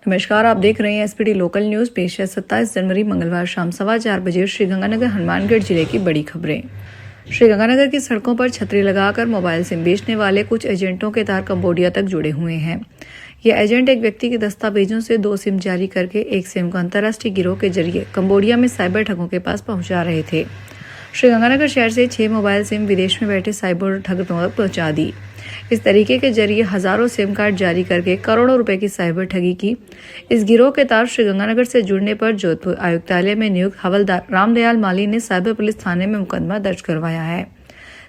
नमस्कार, आप देख रहे हैं एसपीडी लोकल न्यूज। पेश है 27 जनवरी मंगलवार शाम 4:15 बजे श्रीगंगानगर हनुमानगढ़ जिले की बड़ी खबरें। श्रीगंगानगर की सड़कों पर छतरी लगाकर मोबाइल सिम बेचने वाले कुछ एजेंटों के तार कंबोडिया तक जुड़े हुए हैं। ये एजेंट एक व्यक्ति के दस्तावेजों से 2 सिम जारी करके एक सिम को अंतर्राष्ट्रीय गिरोह के जरिए कंबोडिया में साइबर ठगों के पास पहुंचा रहे थे। श्रीगंगानगर शहर से 6 मोबाइल सिम विदेश में बैठे साइबर ठग तक पहुंचा दी। इस तरीके के जरिए हजारों सिम कार्ड जारी करके करोड़ों रुपए की साइबर ठगी की। इस गिरोह के तार श्रीगंगानगर से जुड़ने पर जोधपुर आयुक्तालय में नियुक्त हवलदार रामदयाल माली ने साइबर पुलिस थाने में मुकदमा दर्ज करवाया है।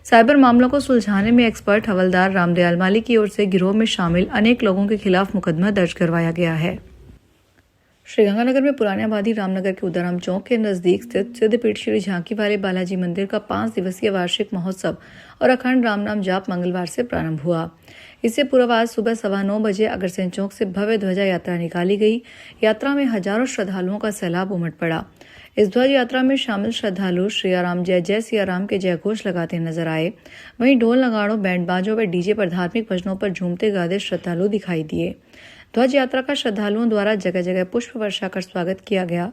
साइबर मामलों को सुलझाने में एक्सपर्ट हवलदार रामदयाल माली की ओर से गिरोह में शामिल अनेक लोगों के खिलाफ मुकदमा दर्ज करवाया गया है। श्रीगंगानगर में पुराने आबादी रामनगर के उदाराम चौक के नजदीक स्थित सिद्धपीठ श्री झांकी वाले बालाजी मंदिर का 5 दिवसीय वार्षिक महोत्सव और अखंड राम नाम जाप मंगलवार से प्रारंभ हुआ। इससे पूर्व आज सुबह 9:15 बजे अग्रसेन चौक से भव्य ध्वजा यात्रा निकाली गई। यात्रा में हजारों श्रद्धालुओं का सैलाब उमड़ पड़ा। इस ध्वज यात्रा में शामिल श्रद्धालु श्री राम जय जय सिया राम के जयघोष लगाते नजर आए। वहीं ढोल नगाड़ों, बैंड बाजों व डीजे पर धार्मिक भजनों पर झूमते गाते श्रद्धालु दिखाई दिए। ध्वज यात्रा का श्रद्धालुओं द्वारा जगह जगह पुष्प वर्षा कर स्वागत किया गया।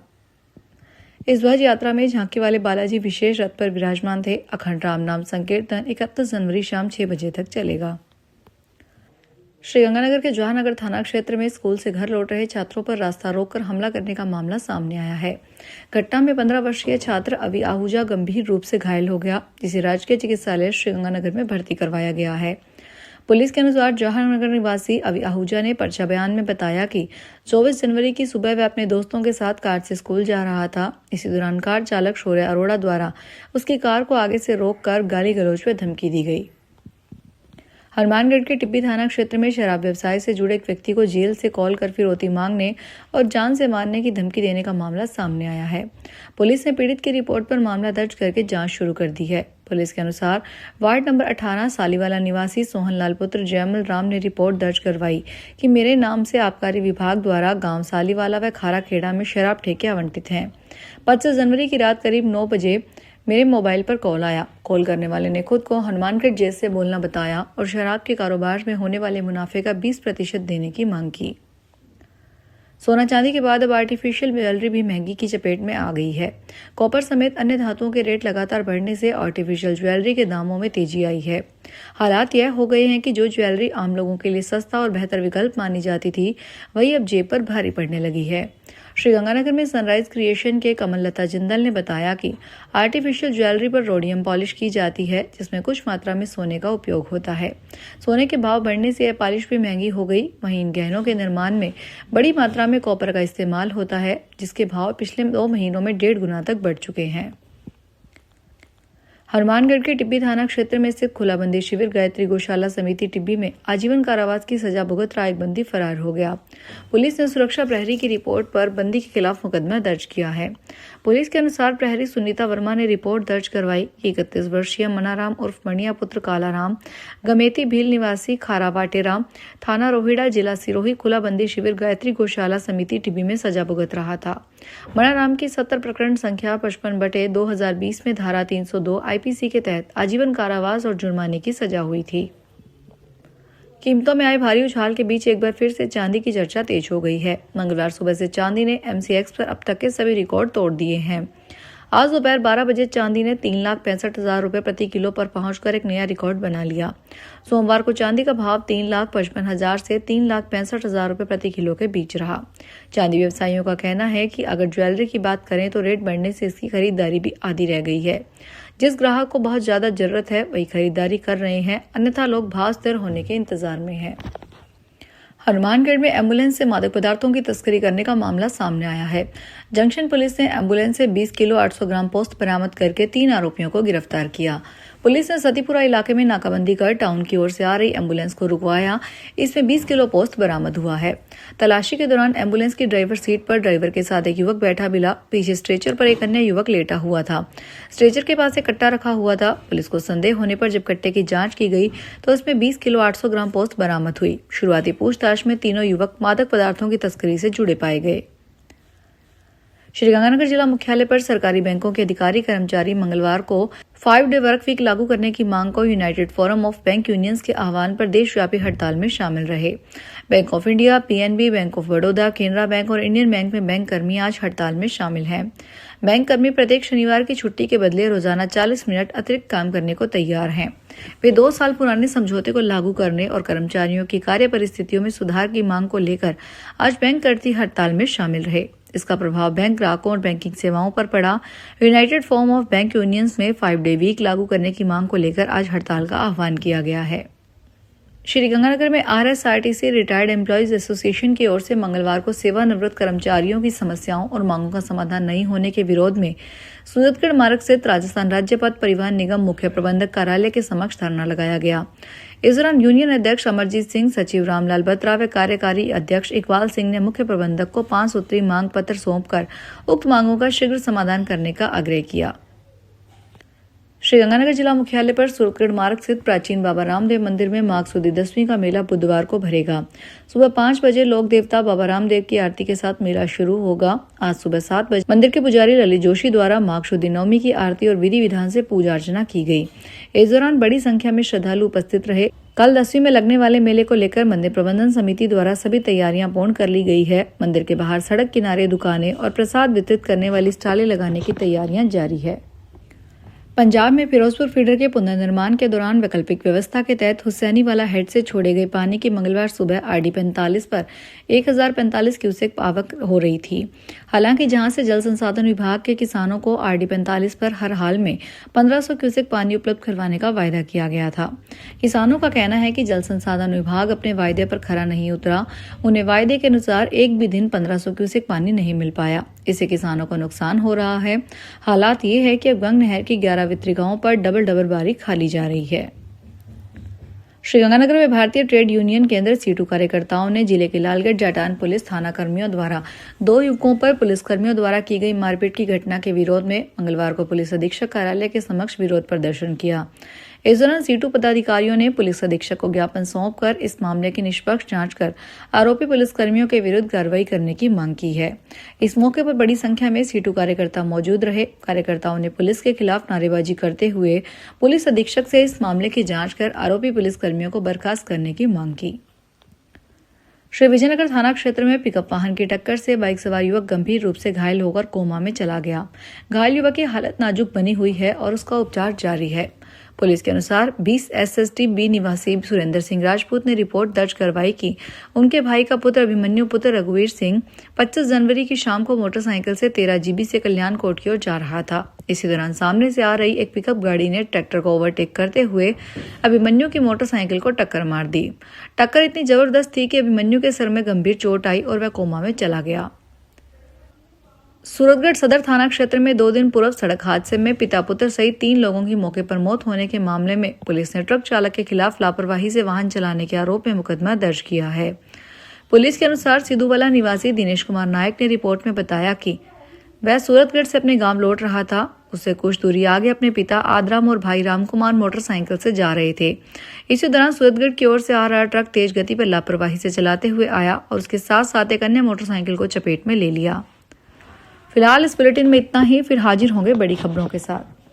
इस ध्वज यात्रा में झांकी वाले बालाजी विशेष रथ पर विराजमान थे। अखंड राम नाम संकीर्तन 31 जनवरी शाम 6 बजे तक चलेगा। श्रीगंगानगर के जवाहरनगर थाना क्षेत्र में स्कूल से घर लौट रहे छात्रों पर रास्ता रोककर हमला करने का मामला सामने आया है। घटना में 15 वर्षीय छात्र अभी आहूजा गंभीर रूप से घायल हो गया, जिसे राजकीय चिकित्सालय श्रीगंगानगर में भर्ती करवाया गया है। पुलिस के अनुसार जवाहरनगर निवासी अभी आहूजा ने पर्चा बयान में बताया कि 24 जनवरी की सुबह वह अपने दोस्तों के साथ कार से स्कूल जा रहा था। इसी दौरान कार चालक शौर्य अरोड़ा द्वारा उसकी कार को आगे से रोककर गाली गलौज व धमकी दी गई। हनुमानगढ़ के टिब्बी थाना क्षेत्र में शराब व्यवसाय से जुड़े एक व्यक्ति को जेल से कॉल कर फिरौती मांगने और जान से मारने की धमकी देने का मामला सामने आया है। पुलिस ने पीड़ित की रिपोर्ट पर मामला दर्ज करके जांच शुरू कर दी है। पुलिस के अनुसार वार्ड नंबर 18 सालीवाला निवासी सोहनलाल पुत्र जयमल राम ने रिपोर्ट दर्ज करवाई कि मेरे नाम से आबकारी विभाग द्वारा गांव सालीवाला व खारा खेड़ा में शराब ठेके आवंटित हैं। 25 जनवरी की रात करीब 9 बजे मेरे मोबाइल पर कॉल आया। कॉल करने वाले ने खुद को हनुमानगढ़ जेल से बोलना बताया और शराब के कारोबार में होने वाले मुनाफे का 20% देने की मांग की। सोना चांदी के बाद अब आर्टिफिशियल ज्वेलरी भी महंगी की चपेट में आ गई है। कॉपर समेत अन्य धातुओं के रेट लगातार बढ़ने से आर्टिफिशियल ज्वेलरी के दामों में तेजी आई है। हालात यह हो गए हैं कि जो ज्वेलरी आम लोगों के लिए सस्ता और बेहतर विकल्प मानी जाती थी, वही अब जेब पर भारी पड़ने लगी है। श्रीगंगानगर में सनराइज क्रिएशन के कमललता जिंदल ने बताया कि आर्टिफिशियल ज्वेलरी पर रोडियम पॉलिश की जाती है, जिसमें कुछ मात्रा में सोने का उपयोग होता है। सोने के भाव बढ़ने से यह पॉलिश भी महंगी हो गई। वहीं इन गहनों के निर्माण में बड़ी मात्रा में कॉपर का इस्तेमाल होता है, जिसके भाव पिछले 2 महीनों में 1.5 गुना तक बढ़ चुके हैं। हनुमानगढ़ के टिब्बी थाना क्षेत्र में स्थित खुलाबंदी शिविर गायत्री गौशाला समिति टिब्बी में आजीवन कारावास की सजा भुगत रहा एक बंदी फरार हो गया। पुलिस ने सुरक्षा प्रहरी की रिपोर्ट पर बंदी के खिलाफ मुकदमा दर्ज किया है। पुलिस के अनुसार प्रहरी सुनीता वर्मा ने रिपोर्ट दर्ज करवाई कि 31 वर्षीय मनाराम उर्फ मणिया पुत्र कालाराम गमेती भील निवासी खारावाटेराम थाना रोहिड़ा जिला सिरोही खुलाबंदी शिविर गायत्री गौशाला समिति टिब्बी में सजा भुगत रहा था। मनाराम की 70 प्रकरण संख्या 55/2020 में धारा 302 आईपीसी के तहत आजीवन कारावास और जुर्माने की सजा हुई थी। कीमतों में आए भारी उछाल के बीच एक बार फिर से चांदी की चर्चा तेज हो गई है। मंगलवार सुबह से चांदी ने एमसीएक्स पर अब तक के सभी रिकॉर्ड तोड़ दिए हैं। आज दोपहर 12 बजे चांदी ने 3,65,000 रुपए प्रति किलो पर पहुंचकर एक नया रिकॉर्ड बना लिया। सोमवार को चांदी का भाव 3,55,000 से 3,65,000 रुपए प्रति किलो के बीच रहा। चांदी व्यवसायियों का कहना है कि अगर ज्वेलरी की बात करें तो रेट बढ़ने से इसकी खरीदारी भी आधी रह गई है। जिस ग्राहक को बहुत ज्यादा जरूरत है वही खरीदारी कर रहे हैं, अन्यथा लोग भाव स्थिर होने के इंतजार में हैं। हनुमानगढ़ में एम्बुलेंस से मादक पदार्थों की तस्करी करने का मामला सामने आया है। जंक्शन पुलिस ने एम्बुलेंस से 20 किलो 800 ग्राम पोस्त बरामद करके 3 आरोपियों को गिरफ्तार किया। पुलिस ने सतीपुरा इलाके में नाकाबंदी कर टाउन की ओर से आ रही एम्बुलेंस को रुकवाया। इसमें 20 किलो पोस्त बरामद हुआ है। तलाशी के दौरान एम्बुलेंस की ड्राइवर सीट पर ड्राइवर के साथ एक युवक बैठा मिला। पीछे स्ट्रेचर पर एक अन्य युवक लेटा हुआ था। स्ट्रेचर के पास एक कट्टा रखा हुआ था। पुलिस को संदेह होने पर जब कट्टे की जांच की गई तो इसमें 20 किलो 800 ग्राम पोस्त बरामद हुई। शुरुआती पूछताछ में तीनों युवक मादक पदार्थों की तस्करी से जुड़े पाए गए। श्रीगंगानगर जिला मुख्यालय पर सरकारी बैंकों के अधिकारी कर्मचारी मंगलवार को 5 डे वर्क वीक लागू करने की मांग को United forum of bank unions के आह्वान पर देशव्यापी हड़ताल में शामिल रहे। Bank of India, PNB, bank of Baroda, Canara bank और इंडियन बैंक में बैंक कर्मी आज हड़ताल में शामिल हैं। बैंक कर्मी प्रत्येक शनिवार की छुट्टी के बदले रोजाना 40 मिनट अतिरिक्त काम करने को तैयार हैं। वे 2 साल पुराने समझौते को लागू करने और कर्मचारियों की कार्य परिस्थितियों में सुधार की मांग को लेकर आज बैंक कर्ती हड़ताल में शामिल रहे। इसका प्रभाव बैंक ग्राहकों और बैंकिंग सेवाओं पर पड़ा। United forum of bank unions में 5 डे वीक लागू करने की मांग को लेकर आज हड़ताल का आह्वान किया गया है। श्रीगंगानगर में RSRTC रिटायर्ड एम्प्लॉयज एसोसिएशन की ओर से मंगलवार को सेवानिवृत्त कर्मचारियों की समस्याओं और मांगों का समाधान नहीं होने के विरोध में सूरतगढ़ मार्ग स्थित राजस्थान राज्य पथ परिवहन निगम मुख्य प्रबंधक कार्यालय के समक्ष धरना लगाया गया। इस दौरान यूनियन अध्यक्ष अमरजीत सिंह, सचिव रामलाल बत्रा व कार्यकारी अध्यक्ष इकबाल सिंह ने मुख्य प्रबंधक को 5 सूत्री मांग पत्र सौंपकर उक्त मांगों का शीघ्र समाधान करने का आग्रह किया। श्रीगंगानगर जिला मुख्यालय पर सूरतगढ़ मार्ग स्थित प्राचीन बाबा रामदेव मंदिर में माघ सुदी 10वीं का मेला बुधवार को भरेगा। सुबह 5 बजे लोक देवता बाबा रामदेव की आरती के साथ मेला शुरू होगा। आज सुबह 7 बजे मंदिर के पुजारी ललित जोशी द्वारा माघ सुदी 9वीं की आरती और विधि विधान से पूजा अर्चना की गई। इस दौरान बड़ी संख्या में श्रद्धालु उपस्थित रहे। कल 10वीं में लगने वाले मेले को लेकर मंदिर प्रबंधन समिति द्वारा सभी तैयारियां पूर्ण कर ली गई है। मंदिर के बाहर सड़क किनारे दुकानें और प्रसाद वितरित करने वाली स्टालें लगाने की तैयारियां जारी है। पंजाब में फिरोजपुर फीडर के पुनर्निर्माण के दौरान वैकल्पिक व्यवस्था के तहत हुसैनीवाला हेड से छोड़े गए पानी की मंगलवार सुबह RD 45 पर 1045 क्यूसेक आवक हो रही थी। हालांकि जहां से जल संसाधन विभाग के किसानों को RD 45 पर हर हाल में 1500 क्यूसेक पानी उपलब्ध करवाने का वायदा किया गया था। किसानों का कहना है कि जल संसाधन विभाग अपने वायदे पर खरा नहीं उतरा। उन्हें वायदे के अनुसार एक भी दिन 1500 क्यूसेक पानी नहीं मिल पाया। इससे किसानों को नुकसान हो रहा है। हालात ये है कि अब गंग नहर की 11 वितरिकाओं पर डबल बारी खाली जा रही है। श्रीगंगानगर में भारतीय ट्रेड यूनियन केंद्र C2 कार्यकर्ताओं ने जिले के लालगढ़ जाटान पुलिस थाना कर्मियों द्वारा 2 युवकों पर पुलिसकर्मियों द्वारा की गई मारपीट की घटना के विरोध में मंगलवार को पुलिस अधीक्षक कार्यालय के समक्ष विरोध प्रदर्शन किया। इस दौरान C2 पदाधिकारियों ने पुलिस अधीक्षक को ज्ञापन सौंपकर इस मामले की निष्पक्ष जांच कर आरोपी पुलिसकर्मियों के विरुद्ध कार्रवाई करने की मांग की है। इस मौके पर बड़ी संख्या में C2 कार्यकर्ता मौजूद रहे। कार्यकर्ताओं ने पुलिस के खिलाफ नारेबाजी करते हुए पुलिस अधीक्षक से इस मामले की जांच कर आरोपी पुलिसकर्मियों को बर्खास्त करने की मांग की। श्री विजयनगर थाना क्षेत्र में पिकअप वाहन की टक्कर से बाइक सवार युवक गंभीर रूप से घायल होकर कोमा में चला गया। घायल युवक की हालत नाजुक बनी हुई है और उसका उपचार जारी है। पुलिस के अनुसार 20 SST B निवासी सुरेंद्र सिंह राजपूत ने रिपोर्ट दर्ज करवाई कि उनके भाई का पुत्र अभिमन्यु पुत्र रघुवीर सिंह 25 जनवरी की शाम को मोटरसाइकिल से 13 GB से कल्याण कोट की ओर जा रहा था। इसी दौरान सामने से आ रही एक पिकअप गाड़ी ने ट्रैक्टर को ओवरटेक करते हुए अभिमन्यु की मोटरसाइकिल को टक्कर मार दी। टक्कर इतनी जबरदस्त थी कि अभिमन्यु के सर में गंभीर चोट आई और वह कोमा में चला गया। सूरतगढ़ सदर थाना क्षेत्र में 2 दिन पूर्व सड़क हादसे में पिता पुत्र सहित 3 लोगों की मौके पर मौत होने के मामले में पुलिस ने ट्रक चालक के खिलाफ लापरवाही से वाहन चलाने के आरोप में मुकदमा दर्ज किया है। पुलिस के अनुसार सिद्धूवाला निवासी दिनेश कुमार नायक ने रिपोर्ट में बताया कि वह सूरतगढ़ से अपने गांव लौट रहा था। उससे कुछ दूरी आगे अपने पिता आदराम और भाई राम कुमार मोटरसाइकिल से जा रहे थे। इसी दौरान सूरतगढ़ की ओर से आ रहा ट्रक तेज गति पर लापरवाही से चलाते हुए आया और उसके साथ साथ एक अन्य मोटरसाइकिल को चपेट में ले लिया। फिलहाल इस बुलेटिन में इतना ही। फिर हाजिर होंगे बड़ी खबरों के साथ।